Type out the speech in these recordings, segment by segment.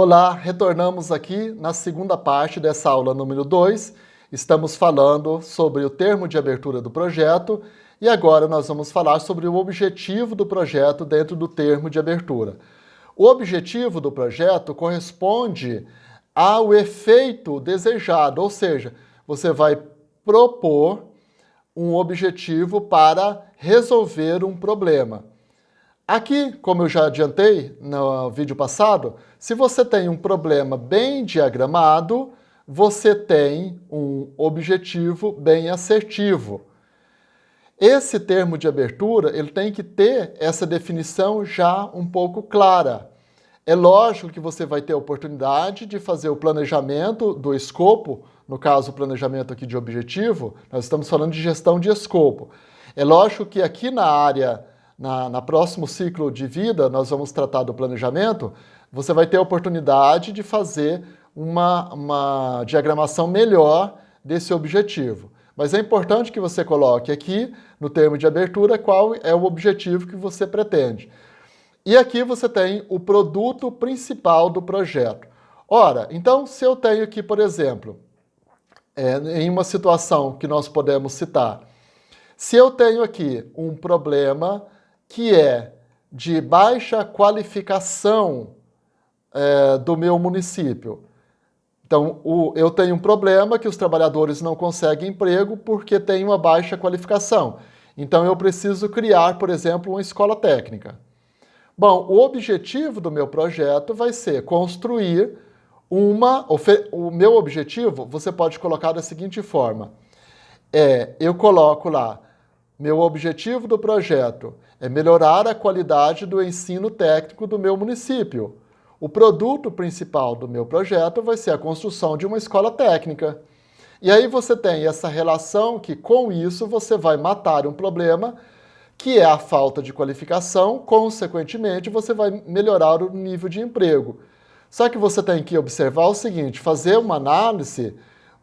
Olá, retornamos aqui na segunda parte dessa aula número 2. Estamos falando sobre o termo de abertura do projeto e agora nós vamos falar sobre o objetivo do projeto dentro do termo de abertura. O objetivo do projeto corresponde ao efeito desejado, ou seja, você vai propor um objetivo para resolver um problema. Aqui, como eu já adiantei no vídeo passado, se você tem um problema bem diagramado, você tem um objetivo bem assertivo. Esse termo de abertura, ele tem que ter essa definição já um pouco clara. É lógico que você vai ter a oportunidade de fazer o planejamento do escopo, no caso o planejamento aqui de objetivo, nós estamos falando de gestão de escopo. É lógico que aqui na área, na próximo ciclo de vida, nós vamos tratar do planejamento, você vai ter a oportunidade de fazer uma diagramação melhor desse objetivo. Mas é importante que você coloque aqui, no termo de abertura, qual é o objetivo que você pretende. E aqui você tem o produto principal do projeto. Ora, então, se eu tenho aqui, por exemplo, em uma situação que nós podemos citar, se eu tenho aqui um problema que é de baixa qualificação do meu município. Então, eu tenho um problema que os trabalhadores não conseguem emprego porque tem uma baixa qualificação. Então, eu preciso criar, por exemplo, uma escola técnica. Bom, o objetivo do meu projeto vai ser construir o meu objetivo, você pode colocar da seguinte forma. Eu coloco lá, meu objetivo do projeto é melhorar a qualidade do ensino técnico do meu município. O produto principal do meu projeto vai ser a construção de uma escola técnica. E aí você tem essa relação que, com isso, você vai matar um problema, que é a falta de qualificação, consequentemente, você vai melhorar o nível de emprego. Só que você tem que observar o seguinte, fazer uma análise,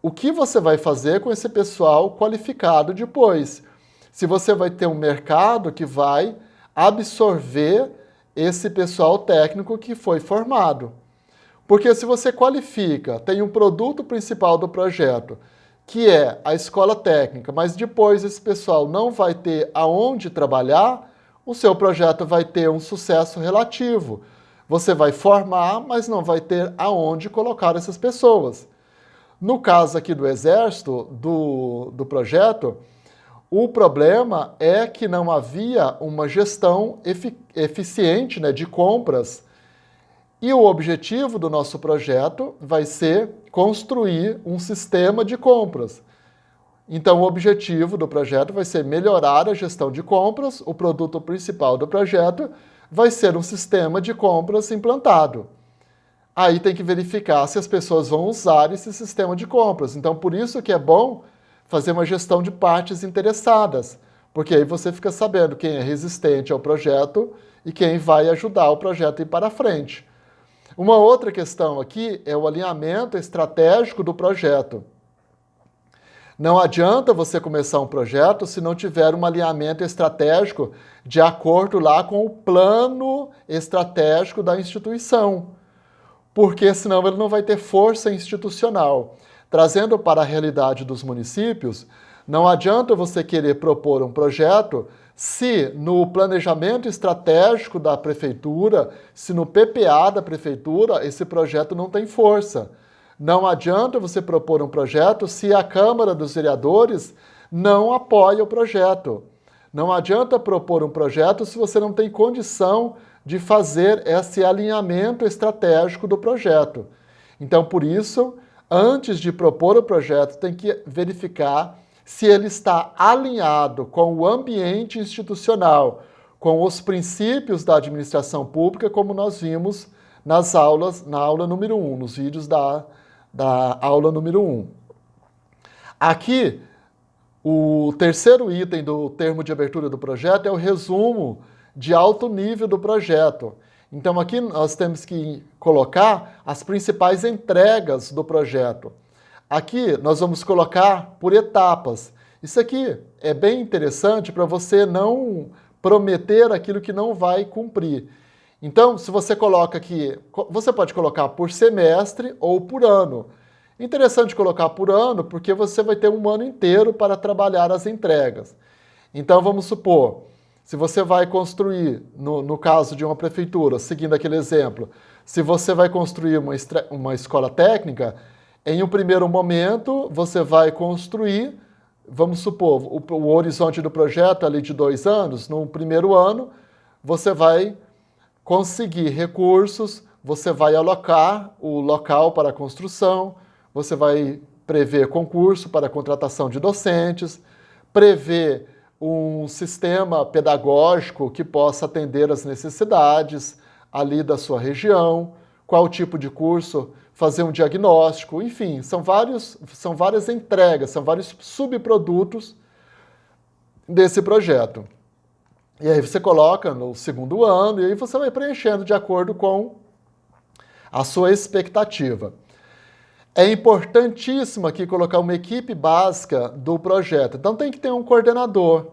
o que você vai fazer com esse pessoal qualificado depois. Se você vai ter um mercado que vai absorver esse pessoal técnico que foi formado. Porque se você qualifica, tem um produto principal do projeto, que é a escola técnica, mas depois esse pessoal não vai ter aonde trabalhar, o seu projeto vai ter um sucesso relativo. Você vai formar, mas não vai ter aonde colocar essas pessoas. No caso aqui do Exército, do projeto, o problema é que não havia uma gestão eficiente, de compras. E o objetivo do nosso projeto vai ser construir um sistema de compras. Então, o objetivo do projeto vai ser melhorar a gestão de compras. O produto principal do projeto vai ser um sistema de compras implantado. Aí tem que verificar se as pessoas vão usar esse sistema de compras. Então, por isso que é bom fazer uma gestão de partes interessadas, porque aí você fica sabendo quem é resistente ao projeto e quem vai ajudar o projeto a ir para frente. Uma outra questão aqui é o alinhamento estratégico do projeto. Não adianta você começar um projeto se não tiver um alinhamento estratégico de acordo lá com o plano estratégico da instituição, porque senão ele não vai ter força institucional. Trazendo para a realidade dos municípios, não adianta você querer propor um projeto se no planejamento estratégico da prefeitura, se no PPA da prefeitura, esse projeto não tem força. Não adianta você propor um projeto se a Câmara dos Vereadores não apoia o projeto. Não adianta propor um projeto se você não tem condição de fazer esse alinhamento estratégico do projeto. Então, por isso, antes de propor o projeto, tem que verificar se ele está alinhado com o ambiente institucional, com os princípios da administração pública, como nós vimos nas aulas, na aula número 1, nos vídeos da aula número 1. Aqui, o terceiro item do termo de abertura do projeto é o resumo de alto nível do projeto. Então, aqui nós temos que colocar as principais entregas do projeto. Aqui nós vamos colocar por etapas. Isso aqui é bem interessante para você não prometer aquilo que não vai cumprir. Então, se você coloca aqui, você pode colocar por semestre ou por ano. Interessante colocar por ano, porque você vai ter um ano inteiro para trabalhar as entregas. Então, vamos supor, se você vai construir, no caso de uma prefeitura, seguindo aquele exemplo, se você vai construir uma escola técnica, em um primeiro momento, você vai construir, vamos supor, o horizonte do projeto ali de 2 anos, no primeiro ano, você vai conseguir recursos, você vai alocar o local para a construção, você vai prever concurso para a contratação de docentes, prever um sistema pedagógico que possa atender às necessidades ali da sua região, qual tipo de curso, fazer um diagnóstico, enfim, são várias entregas, são vários subprodutos desse projeto. E aí você coloca no segundo ano e aí você vai preenchendo de acordo com a sua expectativa. É importantíssimo aqui colocar uma equipe básica do projeto. Então tem que ter um coordenador.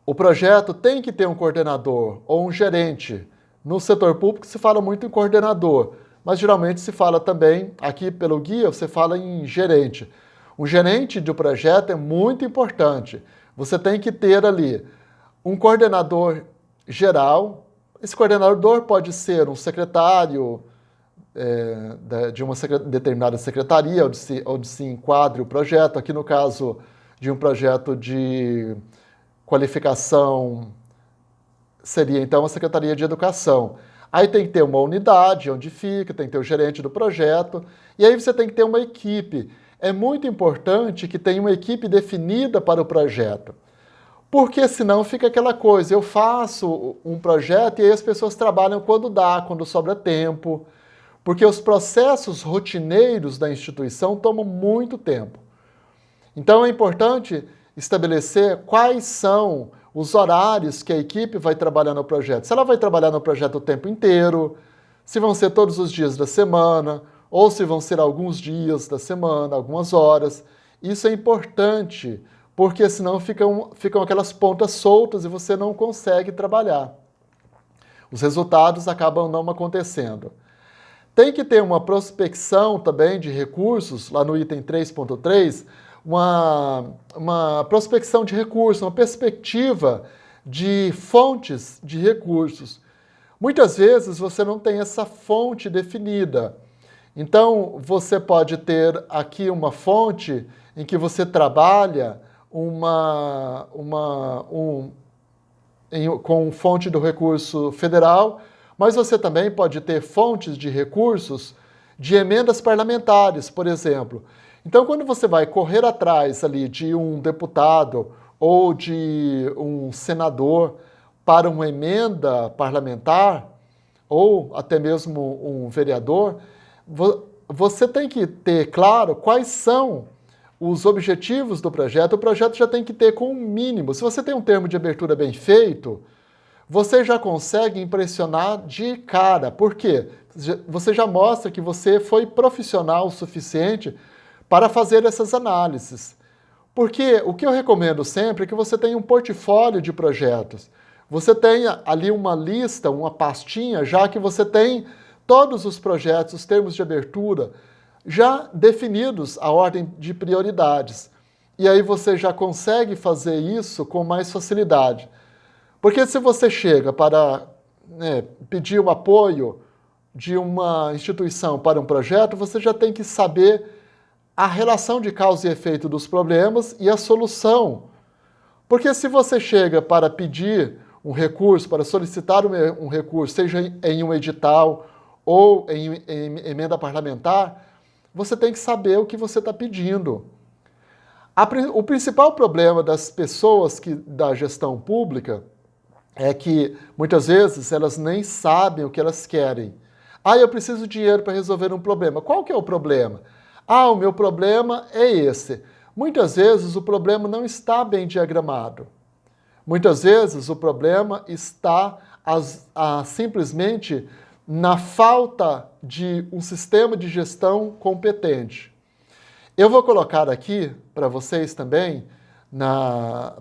O projeto tem que ter um coordenador ou um gerente. No setor público se fala muito em coordenador, mas geralmente se fala também, aqui pelo guia, você fala em gerente. O gerente do projeto é muito importante. Você tem que ter ali um coordenador geral. Esse coordenador pode ser um secretário de uma determinada secretaria, onde se enquadre o projeto. Aqui no caso de um projeto de qualificação, seria então a Secretaria de Educação. Aí tem que ter uma unidade onde fica, tem que ter o gerente do projeto, e aí você tem que ter uma equipe. É muito importante que tenha uma equipe definida para o projeto. Porque senão fica aquela coisa, eu faço um projeto e aí as pessoas trabalham quando dá, quando sobra tempo, porque os processos rotineiros da instituição tomam muito tempo. Então é importante estabelecer quais são os horários que a equipe vai trabalhar no projeto. Se ela vai trabalhar no projeto o tempo inteiro, se vão ser todos os dias da semana, ou se vão ser alguns dias da semana, algumas horas. Isso é importante, porque senão ficam aquelas pontas soltas e você não consegue trabalhar. Os resultados acabam não acontecendo. Tem que ter uma prospecção também de recursos, lá no item 3.3, uma prospecção de recursos, uma perspectiva de fontes de recursos. Muitas vezes você não tem essa fonte definida. Então, você pode ter aqui uma fonte em que você trabalha com fonte do recurso federal, mas você também pode ter fontes de recursos de emendas parlamentares, por exemplo. Então, quando você vai correr atrás ali de um deputado ou de um senador para uma emenda parlamentar, ou até mesmo um vereador, você tem que ter claro quais são os objetivos do projeto. O projeto já tem que ter com um mínimo. Se você tem um termo de abertura bem feito, você já consegue impressionar de cara. Por quê? Você já mostra que você foi profissional o suficiente para fazer essas análises. Porque o que eu recomendo sempre é que você tenha um portfólio de projetos. Você tenha ali uma lista, uma pastinha, já que você tem todos os projetos, os termos de abertura, já definidos a ordem de prioridades. E aí você já consegue fazer isso com mais facilidade. Porque se você chega para pedir o apoio de uma instituição para um projeto, você já tem que saber a relação de causa e efeito dos problemas e a solução. Porque se você chega para pedir um recurso, para solicitar um recurso, seja em um edital ou em emenda parlamentar, você tem que saber o que você está pedindo. O principal problema das pessoas da gestão pública é que, muitas vezes, elas nem sabem o que elas querem. Eu preciso de dinheiro para resolver um problema. Qual que é o problema? O meu problema é esse. Muitas vezes o problema não está bem diagramado. Muitas vezes o problema está simplesmente na falta de um sistema de gestão competente. Eu vou colocar aqui para vocês também,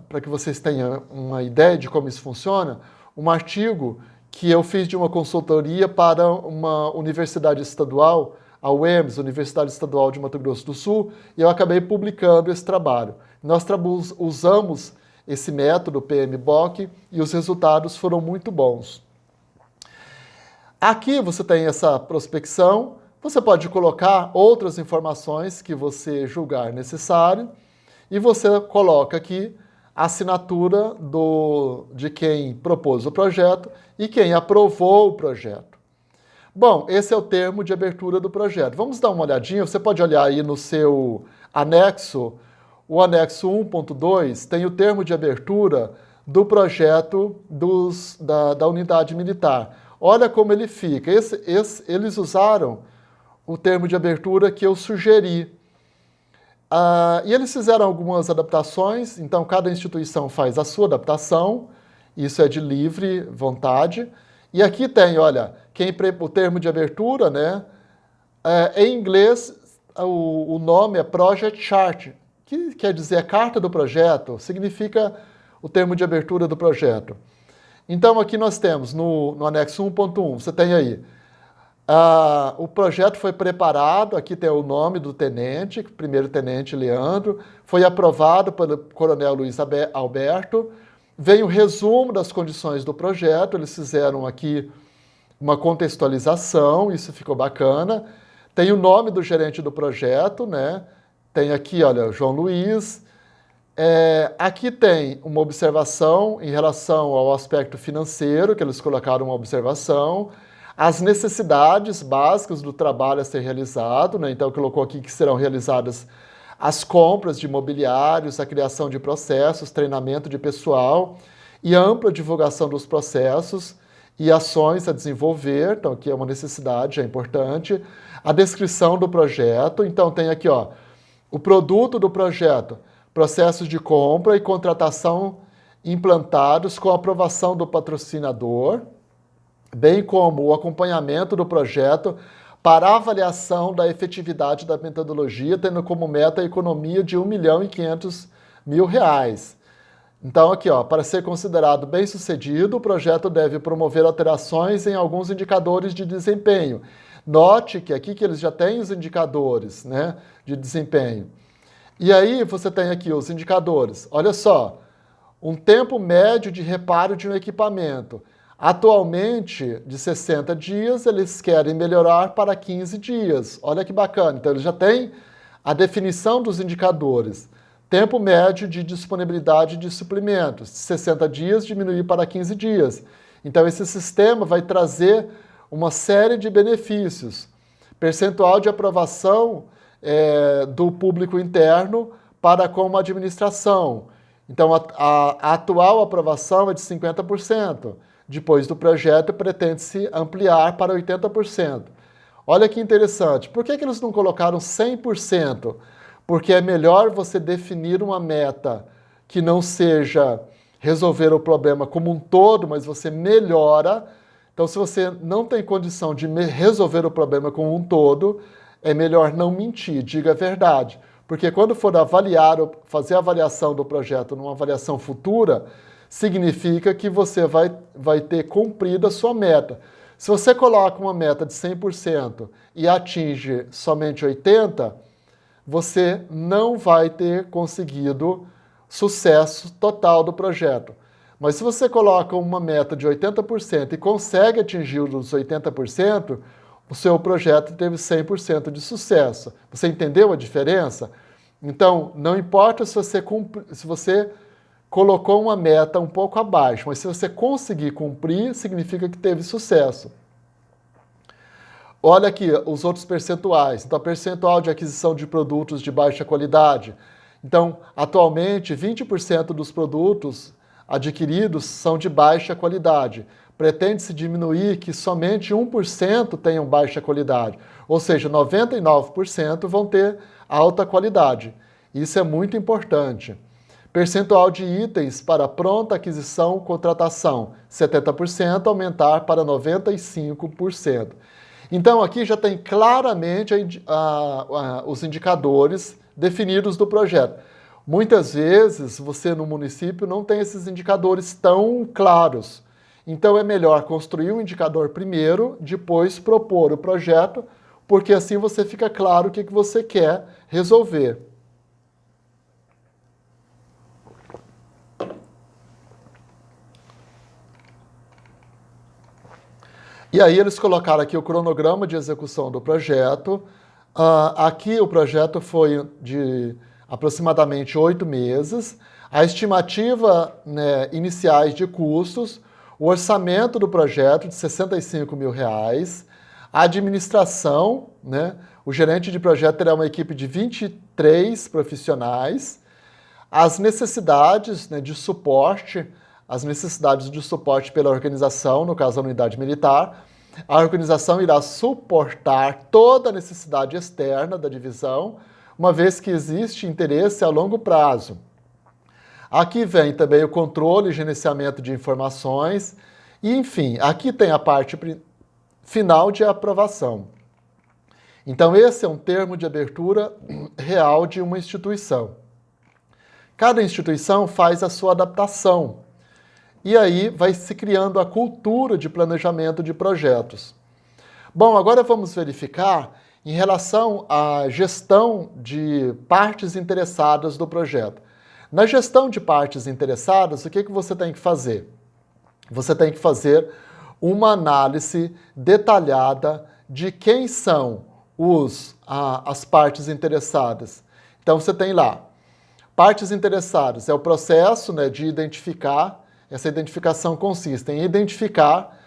para que vocês tenham uma ideia de como isso funciona, um artigo que eu fiz de uma consultoria para uma universidade estadual, a UEMS, Universidade Estadual de Mato Grosso do Sul, e eu acabei publicando esse trabalho. Nós usamos esse método PMBOK e os resultados foram muito bons. Aqui você tem essa prospecção, você pode colocar outras informações que você julgar necessário e você coloca aqui a assinatura de quem propôs o projeto e quem aprovou o projeto. Bom, esse é o termo de abertura do projeto. Vamos dar uma olhadinha, você pode olhar aí no seu anexo, o anexo 1.2 tem o termo de abertura do projeto da unidade militar. Olha como ele fica. Eles usaram o termo de abertura que eu sugeri. E eles fizeram algumas adaptações, então cada instituição faz a sua adaptação, isso é de livre vontade. E aqui tem, olha, o termo de abertura, né? Em inglês, o nome é Project Chart, que quer dizer a carta do projeto, significa o termo de abertura do projeto. Então aqui nós temos, no anexo 1.1, você tem aí, o projeto foi preparado, aqui tem o nome do tenente, primeiro-tenente Leandro, foi aprovado pelo coronel Luiz Alberto, vem o resumo das condições do projeto, eles fizeram aqui uma contextualização, isso ficou bacana, tem o nome do gerente do projeto, né? Tem aqui, olha, João Luiz, aqui tem uma observação em relação ao aspecto financeiro, que eles colocaram uma observação, as necessidades básicas do trabalho a ser realizado, né? Então colocou aqui que serão realizadas as compras de imobiliários, a criação de processos, treinamento de pessoal e ampla divulgação dos processos e ações a desenvolver, então aqui é uma necessidade, é importante, a descrição do projeto, então tem aqui, ó, o produto do projeto, processos de compra e contratação implantados com aprovação do patrocinador, bem como o acompanhamento do projeto para a avaliação da efetividade da metodologia, tendo como meta a economia de R$ 1.500.000. Então aqui, ó, para ser considerado bem-sucedido, o projeto deve promover alterações em alguns indicadores de desempenho. Note que aqui que eles já têm os indicadores, né, de desempenho. E aí você tem aqui os indicadores. Olha só, um tempo médio de reparo de um equipamento. Atualmente, de 60 dias, eles querem melhorar para 15 dias. Olha que bacana. Então, eles já têm a definição dos indicadores. Tempo médio de disponibilidade de suprimentos. De 60 dias, diminuir para 15 dias. Então, esse sistema vai trazer uma série de benefícios. Percentual de aprovação do público interno para com a administração. Então, a atual aprovação é de 50%. Depois do projeto, pretende-se ampliar para 80%. Olha que interessante. Por que eles não colocaram 100%? Porque é melhor você definir uma meta que não seja resolver o problema como um todo, mas você melhora. Então, se você não tem condição de resolver o problema como um todo, é melhor não mentir, diga a verdade. Porque quando for fazer a avaliação do projeto numa avaliação futura, significa que você vai ter cumprido a sua meta. Se você coloca uma meta de 100% e atinge somente 80%, você não vai ter conseguido sucesso total do projeto. Mas se você coloca uma meta de 80% e consegue atingir os 80%, o seu projeto teve 100% de sucesso. Você entendeu a diferença? Então, não importa se você colocou uma meta um pouco abaixo, mas se você conseguir cumprir, significa que teve sucesso. Olha aqui os outros percentuais. Então, percentual de aquisição de produtos de baixa qualidade. Então, atualmente, 20% dos produtos adquiridos são de baixa qualidade. Pretende-se diminuir que somente 1% tenham baixa qualidade, ou seja, 99% vão ter alta qualidade. Isso é muito importante. Percentual de itens para pronta aquisição contratação, 70% aumentar para 95%. Então, aqui já tem claramente os indicadores definidos do projeto. Muitas vezes, você no município não tem esses indicadores tão claros. Então é melhor construir o indicador primeiro, depois propor o projeto, porque assim você fica claro o que você quer resolver. E aí eles colocaram aqui o cronograma de execução do projeto. Aqui o projeto foi de aproximadamente 8 meses. A estimativa, né, iniciais de custos, o orçamento do projeto de R$65 mil. A administração, né, o gerente de projeto terá uma equipe de 23 profissionais. As necessidades, né, de suporte, as necessidades de suporte pela organização, no caso a unidade militar. A organização irá suportar toda a necessidade externa da divisão, uma vez que existe interesse a longo prazo. Aqui vem também o controle e gerenciamento de informações. E, enfim, aqui tem a parte final de aprovação. Então, esse é um termo de abertura real de uma instituição. Cada instituição faz a sua adaptação. E aí vai se criando a cultura de planejamento de projetos. Bom, agora vamos verificar em relação à gestão de partes interessadas do projeto. Na gestão de partes interessadas, o que você tem que fazer? Você tem que fazer uma análise detalhada de quem são as partes interessadas. Então você tem lá, partes interessadas, é o processo, né, de identificar. Essa identificação consiste em identificar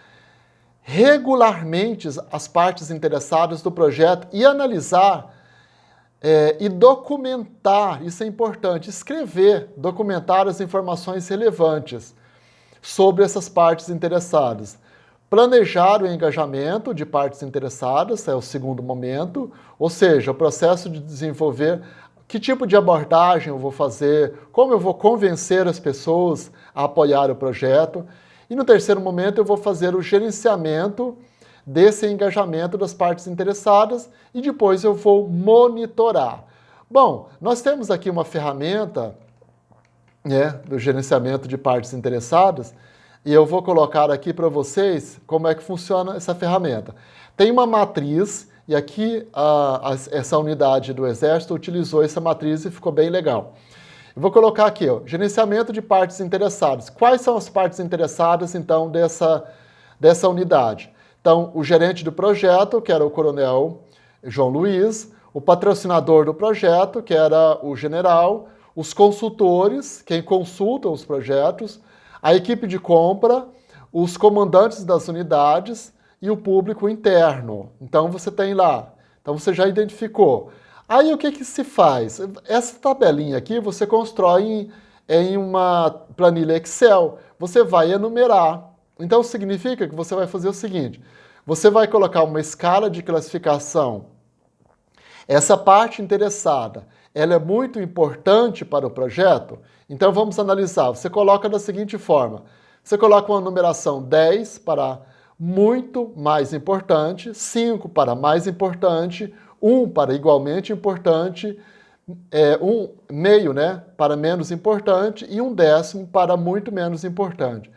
regularmente as partes interessadas do projeto e analisar e documentar, isso é importante, escrever, documentar as informações relevantes sobre essas partes interessadas. Planejar o engajamento de partes interessadas, é o segundo momento, ou seja, o processo de desenvolver que tipo de abordagem eu vou fazer, como eu vou convencer as pessoas a apoiar o projeto. E no terceiro momento eu vou fazer o gerenciamento desse engajamento das partes interessadas e depois eu vou monitorar. Bom, nós temos aqui uma ferramenta, né, do gerenciamento de partes interessadas e eu vou colocar aqui para vocês como é que funciona essa ferramenta. Tem uma matriz. E aqui essa unidade do Exército utilizou essa matriz e ficou bem legal. Eu vou colocar aqui, ó, gerenciamento de partes interessadas. Quais são as partes interessadas, então, dessa unidade? Então, o gerente do projeto, que era o coronel João Luiz, o patrocinador do projeto, que era o general, os consultores, quem consulta os projetos, a equipe de compra, os comandantes das unidades, e o público interno. Então você tem lá. Então você já identificou. Aí o que se faz? Essa tabelinha aqui você constrói em uma planilha Excel. Você vai enumerar. Então significa que você vai fazer o seguinte. Você vai colocar uma escala de classificação. Essa parte interessada, ela é muito importante para o projeto? Então vamos analisar. Você coloca da seguinte forma. Você coloca uma numeração 10 para muito mais importante, 5 para mais importante, 1 para igualmente importante, 1/2, né, para menos importante e 1/10 para muito menos importante.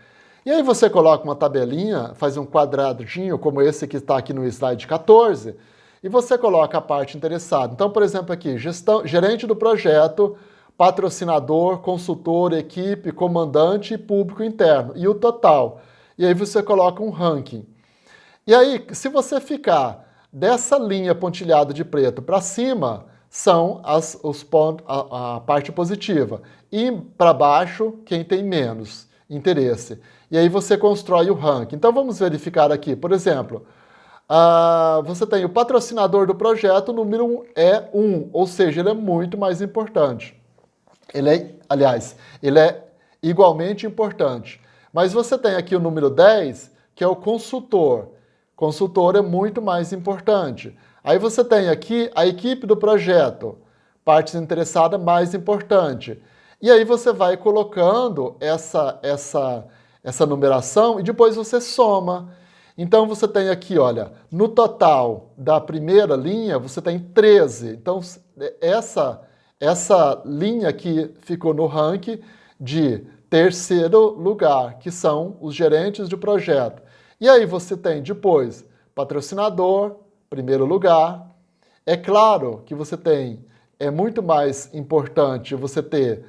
E aí você coloca uma tabelinha, faz um quadradinho como esse que está aqui no slide 14 e você coloca a parte interessada. Então, por exemplo, aqui, gerente do projeto, patrocinador, consultor, equipe, comandante e público interno e o total. E aí você coloca um ranking. E aí, se você ficar dessa linha pontilhada de preto para cima, são os pontos, a parte positiva. E para baixo, quem tem menos interesse. E aí você constrói o ranking. Então vamos verificar aqui. Por exemplo, você tem o patrocinador do projeto, o número 1 é 1, ou seja, ele é muito mais importante. Ele é igualmente importante. Mas você tem aqui o número 10, que é o consultor. Consultor é muito mais importante. Aí você tem aqui a equipe do projeto, partes interessadas mais importante. E aí você vai colocando essa numeração e depois você soma. Então você tem aqui, olha, no total da primeira linha você tem 13. Então essa linha aqui ficou no ranking de terceiro lugar, que são os gerentes de projeto. E aí você tem depois patrocinador, primeiro lugar. É claro que você tem, é muito mais importante você ter,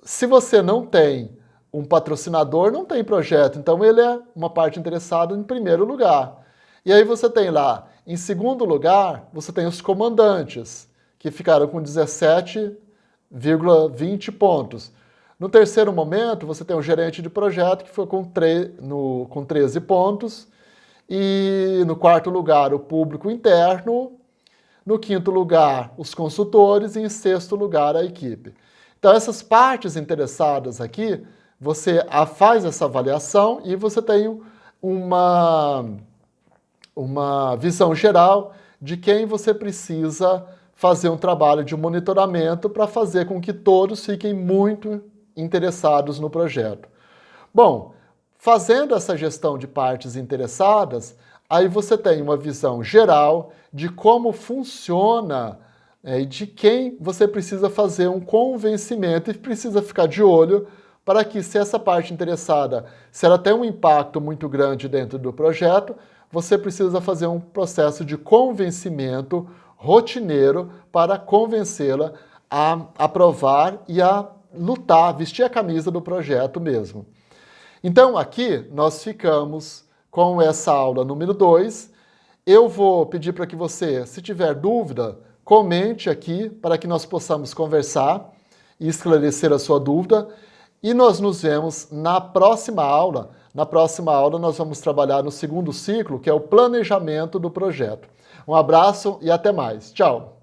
se você não tem um patrocinador, não tem projeto, então ele é uma parte interessada em primeiro lugar. E aí você tem lá, em segundo lugar, você tem os comandantes, que ficaram com 17,20 pontos. No terceiro momento, você tem o gerente de projeto, que foi com 13 pontos. E no quarto lugar, o público interno. No quinto lugar, os consultores. E em sexto lugar, a equipe. Então, essas partes interessadas aqui, você faz essa avaliação e você tem uma visão geral de quem você precisa fazer um trabalho de monitoramento para fazer com que todos fiquem muito interessados no projeto. Bom, fazendo essa gestão de partes interessadas, aí você tem uma visão geral de como funciona e de quem você precisa fazer um convencimento e precisa ficar de olho para que, se essa parte interessada, se ela tem um impacto muito grande dentro do projeto, você precisa fazer um processo de convencimento rotineiro para convencê-la a aprovar e a lutar, vestir a camisa do projeto mesmo. Então, aqui nós ficamos com essa aula número 2. Eu vou pedir para que você, se tiver dúvida, comente aqui para que nós possamos conversar e esclarecer a sua dúvida. E nós nos vemos na próxima aula. Na próxima aula nós vamos trabalhar no segundo ciclo, que é o planejamento do projeto. Um abraço e até mais. Tchau!